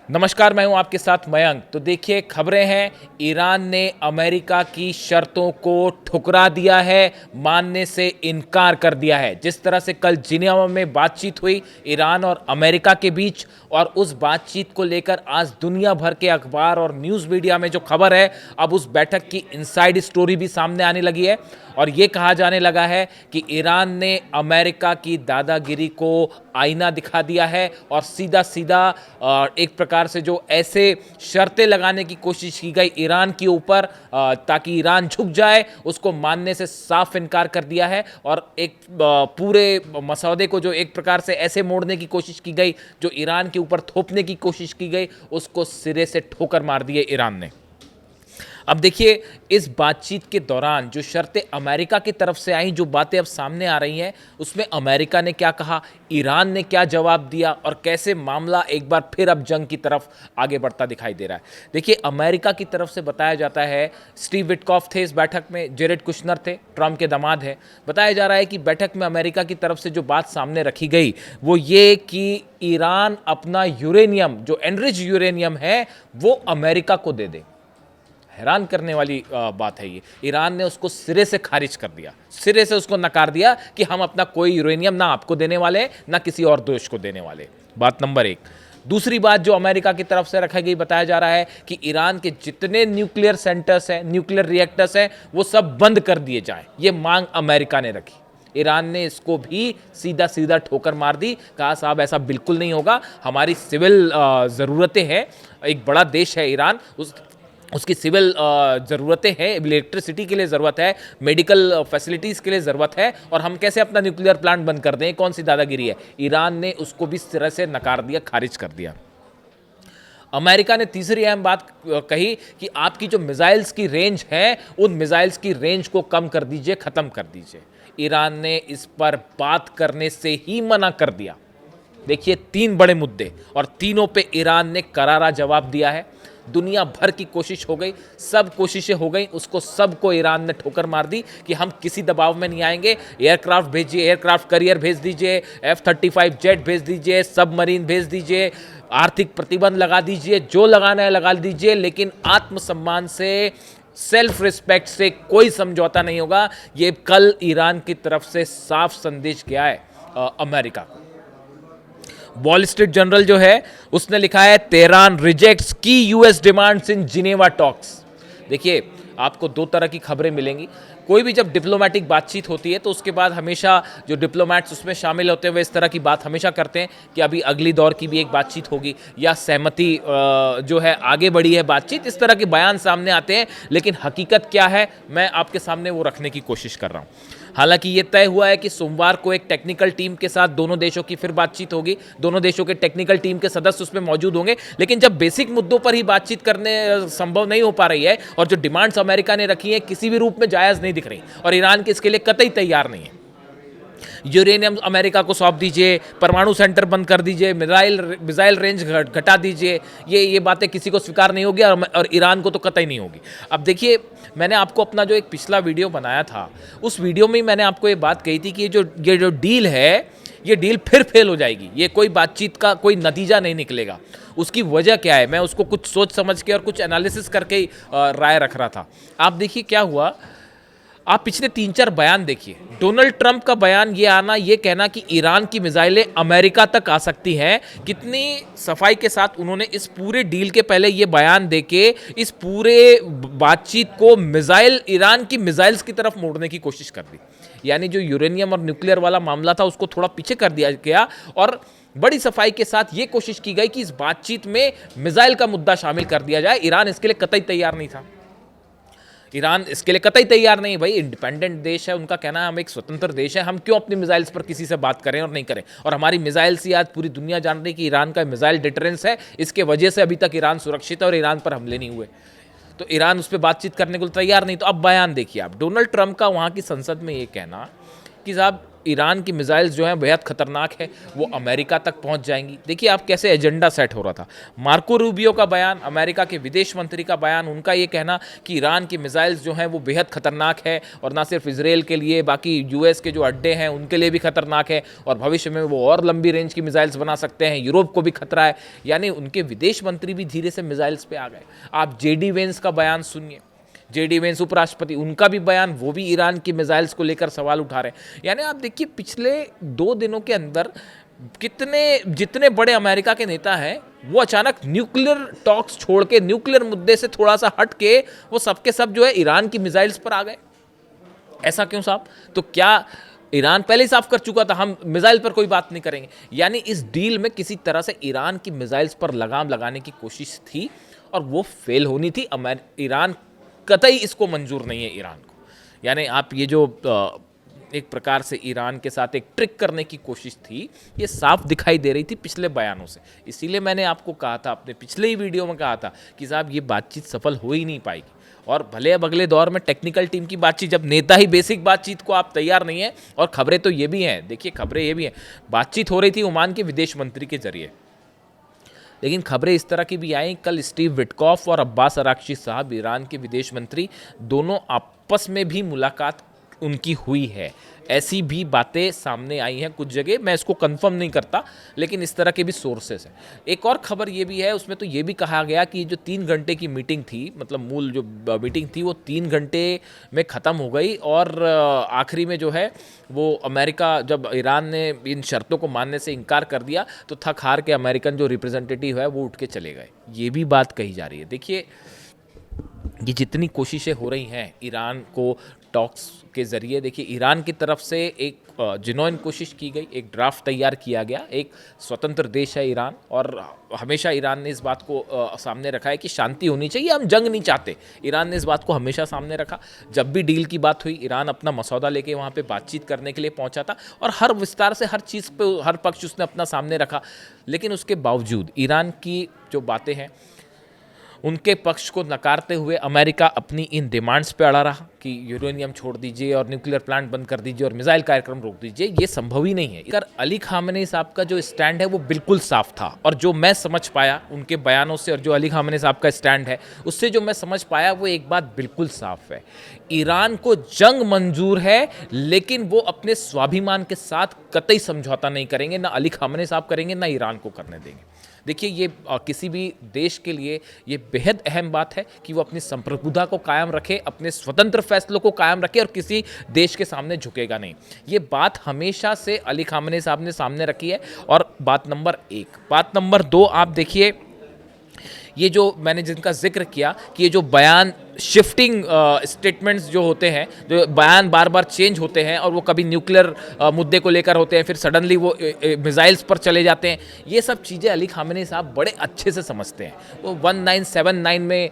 नमस्कार, मैं हूं आपके साथ मयंक। तो देखिए खबरें हैं, ईरान ने अमेरिका की शर्तों को ठुकरा दिया है, मानने से इनकार कर दिया है। जिस तरह से कल जिनेवा में बातचीत हुई ईरान और अमेरिका के बीच, और उस बातचीत को लेकर आज दुनिया भर के अखबार और न्यूज़ मीडिया में जो खबर है, अब उस बैठक की इनसाइड स्टोरी भी सामने आने लगी है और ये कहा जाने लगा है कि ईरान ने अमेरिका की दादागिरी को आईना दिखा दिया है और सीधा सीधा एक प्रकार से जो ऐसे शर्तें लगाने की कोशिश की गई ईरान के ऊपर ताकि ईरान झुक जाए, उसको मानने से साफ इनकार कर दिया है। और एक पूरे मसौदे को जो एक प्रकार से ऐसे मोड़ने की कोशिश की गई, जो ईरान के ऊपर थोपने की कोशिश की गई, उसको सिरे से ठोकर मार दी है ईरान ने। अब देखिए, इस बातचीत के दौरान जो शर्तें अमेरिका की तरफ से आई, जो बातें अब सामने आ रही हैं, उसमें अमेरिका ने क्या कहा, ईरान ने क्या जवाब दिया और कैसे मामला एक बार फिर अब जंग की तरफ आगे बढ़ता दिखाई दे रहा है। देखिए, अमेरिका की तरफ से बताया जाता है, स्टीव विटकॉफ थे इस बैठक में, जेरेड कुशनर थे, ट्रंप के दामाद हैं। बताया जा रहा है कि बैठक में अमेरिका की तरफ से जो बात सामने रखी गई वो ये कि ईरान अपना यूरेनियम, जो एनरिच यूरेनियम है, वो अमेरिका को दे दे। हैरान करने वाली बात है ये। ईरान ने उसको सिरे से खारिज कर दिया, सिरे से उसको नकार दिया कि हम अपना कोई यूरेनियम ना आपको देने वाले हैं, ना किसी और देश को देने वाले। बात नंबर एक। दूसरी बात जो अमेरिका की तरफ से रखी गई, बताया जा रहा है कि ईरान के जितने न्यूक्लियर सेंटर्स हैं, न्यूक्लियर रिएक्टर्स हैं, वो सब बंद कर दिए जाएं। ये मांग अमेरिका ने रखी। ईरान ने इसको भी सीधा सीधा ठोकर मार दी, कहा साहब ऐसा बिल्कुल नहीं होगा, हमारी सिविल ज़रूरतें हैं, एक बड़ा देश है ईरान, उसकी सिविल ज़रूरतें हैं, इलेक्ट्रिसिटी के लिए ज़रूरत है, मेडिकल फैसिलिटीज़ के लिए ज़रूरत है, और हम कैसे अपना न्यूक्लियर प्लांट बंद कर दें, कौन सी दादागिरी है। ईरान ने उसको भी इस तरह से नकार दिया, खारिज कर दिया। अमेरिका ने तीसरी अहम बात कही कि आपकी जो मिसाइल्स की रेंज है, उन मिसाइल्स की रेंज को कम कर दीजिए, ख़त्म कर दीजिए। ईरान ने इस पर बात करने से ही मना कर दिया। देखिए, तीन बड़े मुद्दे और तीनों पे ईरान ने करारा जवाब दिया है। दुनिया भर की कोशिश हो गई, सब कोशिशें हो गई, उसको सबको ईरान ने ठोकर मार दी कि हम किसी दबाव में नहीं आएंगे। एयरक्राफ्ट भेजिए, एयरक्राफ्ट कैरियर भेज दीजिए, F-35 जेट भेज दीजिए, सबमरीन भेज दीजिए, आर्थिक प्रतिबंध लगा दीजिए, जो लगाना है लगा दीजिए, लेकिन आत्मसम्मान से, सेल्फ रिस्पेक्ट से कोई समझौता नहीं होगा। ये कल ईरान की तरफ से साफ संदेश गया है अमेरिका को। वॉल स्ट्रीट जर्नल जो है उसने लिखा है, तेहरान रिजेक्ट्स की यूएस डिमांड्स इन जिनेवा टॉक्स। देखिए, आपको दो तरह की खबरें मिलेंगी। कोई भी जब डिप्लोमेटिक बातचीत होती है तो उसके बाद हमेशा जो डिप्लोमेट्स उसमें शामिल होते हैं वे इस तरह की बात हमेशा करते हैं कि अभी अगली दौर की भी एक बातचीत होगी, या सहमति जो है आगे बढ़ी है बातचीत, इस तरह के बयान सामने आते हैं। लेकिन हकीकत क्या है, मैं आपके सामने वो रखने की कोशिश कर रहा हूँ। हालांकि ये तय हुआ है कि सोमवार को एक टेक्निकल टीम के साथ दोनों देशों की फिर बातचीत होगी, दोनों देशों के टेक्निकल टीम के सदस्य उसमें मौजूद होंगे। लेकिन जब बेसिक मुद्दों पर ही बातचीत करने संभव नहीं हो पा रही है, और जो डिमांड्स अमेरिका ने रखी हैं किसी भी रूप में जायज़ नहीं दिख रही, और ईरान के इसके लिए कतई तैयार नहीं है। यूरेनियम अमेरिका को सौंप दीजिए, परमाणु सेंटर बंद कर दीजिए, मिसाइल रेंज घटा दीजिए, ये बातें किसी को स्वीकार नहीं होगी, और ईरान को तो कतई नहीं होगी। अब देखिए, मैंने आपको अपना जो एक पिछला वीडियो बनाया था, उस वीडियो में मैंने आपको ये बात कही थी कि ये जो डील है, ये डील फिर फेल हो जाएगी, ये कोई बातचीत का कोई नतीजा नहीं निकलेगा। उसकी वजह क्या है, मैं उसको कुछ सोच समझ के और कुछ एनालिसिस करके ही राय रख रहा था। आप देखिए क्या हुआ, आप पिछले 3-4 बयान देखिए। डोनाल्ड ट्रंप का बयान ये आना, ये कहना कि ईरान की मिसाइलें अमेरिका तक आ सकती हैं, कितनी सफाई के साथ उन्होंने इस पूरे डील के पहले ये बयान देके इस पूरे बातचीत को ईरान की मिसाइल्स की तरफ मोड़ने की कोशिश कर दी। यानी जो यूरेनियम और न्यूक्लियर वाला मामला था उसको थोड़ा पीछे कर दिया गया, और बड़ी सफाई के साथ ये कोशिश की गई कि इस बातचीत में मिसाइल का मुद्दा शामिल कर दिया जाए। ईरान इसके लिए कतई तैयार नहीं था। ईरान इसके लिए कतई तैयार नहीं। भाई, इंडिपेंडेंट देश है, उनका कहना है हम एक स्वतंत्र देश है, हम क्यों अपनी मिसाइल्स पर किसी से बात करें और नहीं करें। और हमारी मिसाइल्स ही आज पूरी दुनिया जान रही है कि ईरान का मिसाइल डिटरेंस है, इसके वजह से अभी तक ईरान सुरक्षित है और ईरान पर हमले नहीं हुए। तो ईरान उस पर बातचीत करने को तैयार नहीं। तो अब बयान देखिए आप, डोनाल्ड ट्रंप का वहाँ की संसद में ये कहना कि साहब ईरान की मिसाइल्स जो हैं बेहद खतरनाक है, वो अमेरिका तक पहुंच जाएंगी। देखिए आप कैसे एजेंडा सेट हो रहा था। मार्को रूबियो का बयान, अमेरिका के विदेश मंत्री का बयान, उनका ये कहना कि ईरान की मिसाइल्स जो हैं वो बेहद खतरनाक है और ना सिर्फ इसराइल के लिए, बाकी यूएस के जो अड्डे हैं उनके लिए भी खतरनाक है और भविष्य में वो और लंबी रेंज की मिसाइल्स बना सकते हैं, यूरोप को भी खतरा है। यानी उनके विदेश मंत्री भी धीरे से मिसाइल्स पे आ गए। आप जेडी वेंस का बयान सुनिए, जेडी वेंस उपराष्ट्रपति, उनका भी बयान, वो भी ईरान की मिसाइल्स को लेकर सवाल उठा रहे हैं। यानी आप देखिए पिछले 2 दिनों के अंदर जितने बड़े अमेरिका के नेता हैं वो अचानक न्यूक्लियर टॉक्स छोड़ के, न्यूक्लियर मुद्दे से थोड़ा सा हट के वो सबके सब जो है ईरान की मिसाइल्स पर आ गए। ऐसा क्यों साहब? तो क्या ईरान पहले ही साफ कर चुका था हम मिसाइल पर कोई बात नहीं करेंगे? यानी इस डील में किसी तरह से ईरान की मिसाइल्स पर लगाम लगाने की कोशिश थी और वो फेल होनी थी। ईरान कतई इसको मंजूर नहीं है ईरान को। यानी आप ये जो एक प्रकार से ईरान के साथ एक ट्रिक करने की कोशिश थी, ये साफ दिखाई दे रही थी पिछले बयानों से। इसीलिए मैंने आपको कहा था, अपने पिछले ही वीडियो में कहा था कि साहब ये बातचीत सफल हो ही नहीं पाएगी। और भले अब अगले दौर में टेक्निकल टीम की बातचीत, जब नेता ही बेसिक बातचीत को आप तैयार नहीं है, और खबरें तो ये भी हैं, देखिए खबरें ये भी हैं, बातचीत हो रही थी ओमान के विदेश मंत्री के जरिए, लेकिन खबरें इस तरह की भी आई कल स्टीव विटकॉफ और अब्बास अराक्ची साहब, ईरान के विदेश मंत्री, दोनों आपस में भी मुलाकात उनकी हुई है। ऐसी भी बातें सामने आई हैं कुछ जगह, मैं इसको कंफर्म नहीं करता, लेकिन इस तरह के भी सोर्सेस हैं। एक और खबर ये भी है, उसमें तो ये भी कहा गया कि जो 3 घंटे की मीटिंग थी, मतलब मूल जो मीटिंग थी वो 3 घंटे में ख़त्म हो गई और आखिरी में जो है वो अमेरिका, जब ईरान ने इन शर्तों को मानने से इनकार कर दिया तो थक हार के अमेरिकन जो रिप्रेजेंटेटिव है वो उठ के चले गए। ये भी बात कही जा रही है। देखिए ये जितनी कोशिशें हो रही हैं ईरान को टॉक्स के ज़रिए, देखिए ईरान की तरफ से एक जिनोइन कोशिश की गई, एक ड्राफ्ट तैयार किया गया। एक स्वतंत्र देश है ईरान और हमेशा ईरान ने इस बात को सामने रखा है कि शांति होनी चाहिए, हम जंग नहीं चाहते। ईरान ने इस बात को हमेशा सामने रखा। जब भी डील की बात हुई, ईरान अपना मसौदा लेके वहाँ पे बातचीत करने के लिए पहुँचा था और हर विस्तार से हर चीज़ पे, हर पक्ष उसने अपना सामने रखा। लेकिन उसके बावजूद ईरान की जो बातें हैं उनके पक्ष को नकारते हुए अमेरिका अपनी इन डिमांड्स पे अड़ा रहा कि यूरेनियम छोड़ दीजिए और न्यूक्लियर प्लांट बंद कर दीजिए और मिसाइल कार्यक्रम रोक दीजिए। ये संभव ही नहीं है। अगर अली खामेनी साहब का जो स्टैंड है वो बिल्कुल साफ था, और जो मैं समझ पाया उनके बयानों से और जो अली खामेनी साहब का स्टैंड है उससे जो मैं समझ पाया, वो एक बात बिल्कुल साफ है, ईरान को जंग मंजूर है, लेकिन वो अपने स्वाभिमान के साथ कतई समझौता नहीं करेंगे, ना अली खामेनी साहब करेंगे, ना ईरान को करने देंगे। देखिए ये किसी भी देश के लिए ये बेहद अहम बात है कि वो अपनी संप्रभुता को कायम रखे, अपने स्वतंत्र फैसलों को कायम रखे और किसी देश के सामने झुकेगा नहीं। ये बात हमेशा से अली खामेनी साहब ने सामने रखी है। और बात नंबर 1। बात नंबर 2, आप देखिए ये जो मैंने जिनका जिक्र किया कि ये जो बयान शिफ्टिंग स्टेटमेंट्स जो होते हैं, जो बयान बार बार चेंज होते हैं और वो कभी न्यूक्लियर मुद्दे को लेकर होते हैं, फिर सडनली वो मिसाइल्स पर चले जाते हैं, ये सब चीज़ें अली खामेनी साहब बड़े अच्छे से समझते हैं। वो 1979 में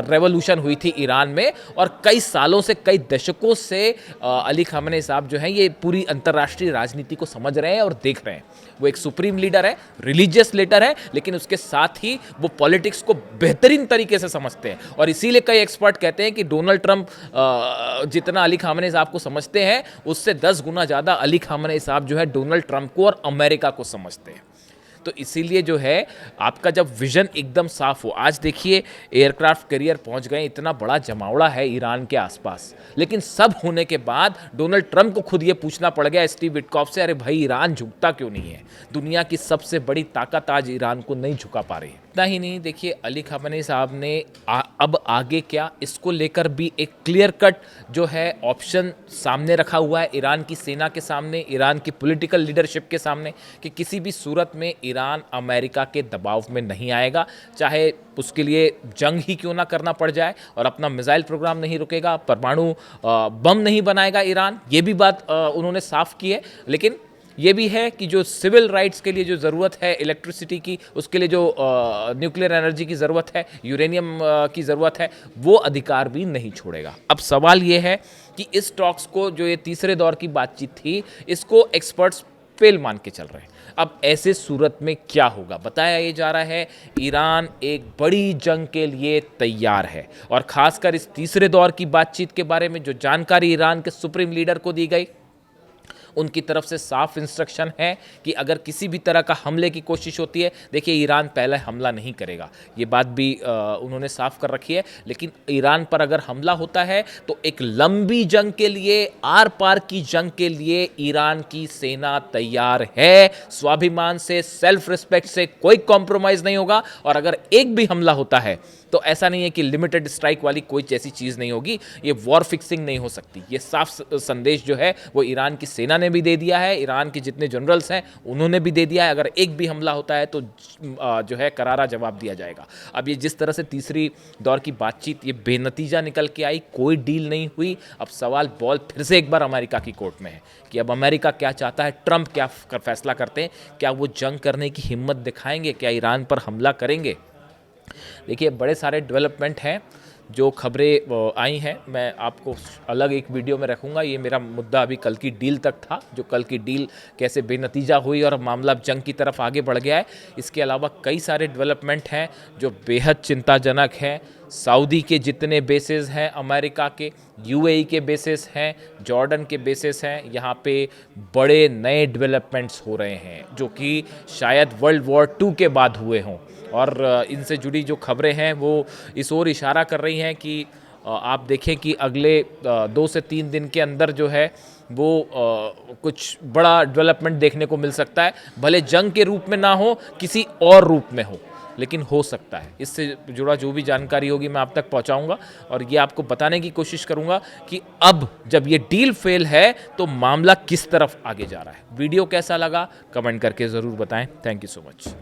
रेवोल्यूशन हुई थी ईरान में, और कई सालों से, कई दशकों से अली खामेनी साहब जो हैं ये पूरी अंतर्राष्ट्रीय राजनीति को समझ रहे हैं और देख रहे हैं। वो एक सुप्रीम लीडर है, रिलीजियस लीडर है, लेकिन उसके साथ ही वो पॉलिटिक्स को बेहतरीन तरीके से समझते हैं। और इसीलिए कई एक्सपर्ट कहते हैं कि डोनाल्ड ट्रंप जितना अली खामेनी साहब को समझते हैं, उससे 10 गुना ज़्यादा अली खामेनी साहब जो है डोनाल्ड ट्रंप को और अमेरिका को समझते हैं। तो इसीलिए जो है आपका जब विजन एकदम साफ हो, आज देखिए एयरक्राफ्ट कैरियर पहुंच गए, इतना बड़ा जमावड़ा है ईरान के आसपास, लेकिन सब होने के बाद डोनाल्ड ट्रंप को खुद ये पूछना पड़ गया स्टीव विटकॉफ से, अरे भाई ईरान झुकता क्यों नहीं है? दुनिया की सबसे बड़ी ताकत आज ईरान को नहीं झुका पा रही है। इतना ही नहीं, देखिए अली खामेनी साहब ने अब आगे क्या, इसको लेकर भी एक क्लियर कट जो है ऑप्शन सामने रखा हुआ है ईरान की सेना के सामने, ईरान की पॉलिटिकल लीडरशिप के सामने, कि किसी भी सूरत में ईरान अमेरिका के दबाव में नहीं आएगा, चाहे उसके लिए जंग ही क्यों ना करना पड़ जाए, और अपना मिसाइल प्रोग्राम नहीं रुकेगा, परमाणु बम नहीं बनाएगा ईरान। ये भी बात उन्होंने साफ की है। लेकिन ये भी है कि जो सिविल राइट्स के लिए जो ज़रूरत है इलेक्ट्रिसिटी की, उसके लिए जो न्यूक्लियर एनर्जी की ज़रूरत है, यूरेनियम की ज़रूरत है, वो अधिकार भी नहीं छोड़ेगा। अब सवाल ये है कि इस टॉक्स को, जो ये तीसरे दौर की बातचीत थी, इसको एक्सपर्ट्स फेल मान के चल रहे हैं। अब ऐसे सूरत में क्या होगा? बताया ये जा रहा है ईरान एक बड़ी जंग के लिए तैयार है, और ख़ासकर इस तीसरे दौर की बातचीत के बारे में जो जानकारी ईरान के सुप्रीम लीडर को दी गई, उनकी तरफ से साफ इंस्ट्रक्शन है कि अगर किसी भी तरह का हमले की कोशिश होती है, देखिए ईरान पहले हमला नहीं करेगा, ये बात भी उन्होंने साफ कर रखी है, लेकिन ईरान पर अगर हमला होता है तो एक लंबी जंग के लिए, आर पार की जंग के लिए ईरान की सेना तैयार है। स्वाभिमान से, सेल्फ रिस्पेक्ट से कोई कॉम्प्रोमाइज नहीं होगा। और अगर एक भी हमला होता है तो ऐसा नहीं है कि लिमिटेड स्ट्राइक वाली कोई ऐसी चीज़ नहीं होगी, ये वॉर फिक्सिंग नहीं हो सकती। ये साफ संदेश जो है वो ईरान की सेना ने भी दे दिया है, ईरान के जितने जनरल्स हैं उन्होंने भी दे दिया है। अगर एक भी हमला होता है तो जो है करारा जवाब दिया जाएगा। अब ये जिस तरह से तीसरी दौर की बातचीत ये बेनतीजा निकल के आई, कोई डील नहीं हुई। अब सवाल बॉल फिर से एक बार अमेरिका की कोर्ट में है कि अब अमेरिका क्या चाहता है, ट्रंप क्या फैसला करते हैं, क्या वो जंग करने की हिम्मत दिखाएंगे, क्या ईरान पर हमला करेंगे। देखिए बड़े सारे डेवलपमेंट हैं जो खबरें आई हैं, मैं आपको अलग एक वीडियो में रखूंगा। ये मेरा मुद्दा अभी कल की डील तक था, जो कल की डील कैसे बेनतीजा हुई और मामला जंग की तरफ आगे बढ़ गया है। इसके अलावा कई सारे डेवलपमेंट हैं जो बेहद चिंताजनक हैं। सऊदी के जितने बेसेस हैं अमेरिका के, यूएई के बेसेस हैं, जॉर्डन के बेसेस हैं, यहाँ पे बड़े नए डेवलपमेंट्स हो रहे हैं जो कि शायद वर्ल्ड वॉर 2 के बाद हुए हों। और इनसे जुड़ी जो खबरें हैं वो इस ओर इशारा कर रही हैं कि आप देखें कि अगले 2 से 3 दिन के अंदर जो है वो कुछ बड़ा डेवलपमेंट देखने को मिल सकता है। भले जंग के रूप में ना हो, किसी और रूप में हो, लेकिन हो सकता है। इससे जुड़ा जो भी जानकारी होगी मैं आप तक पहुंचाऊंगा और ये आपको बताने की कोशिश करूंगा कि अब जब ये डील फेल है तो मामला किस तरफ आगे जा रहा है। वीडियो कैसा लगा कमेंट करके ज़रूर बताएं। Thank you so much.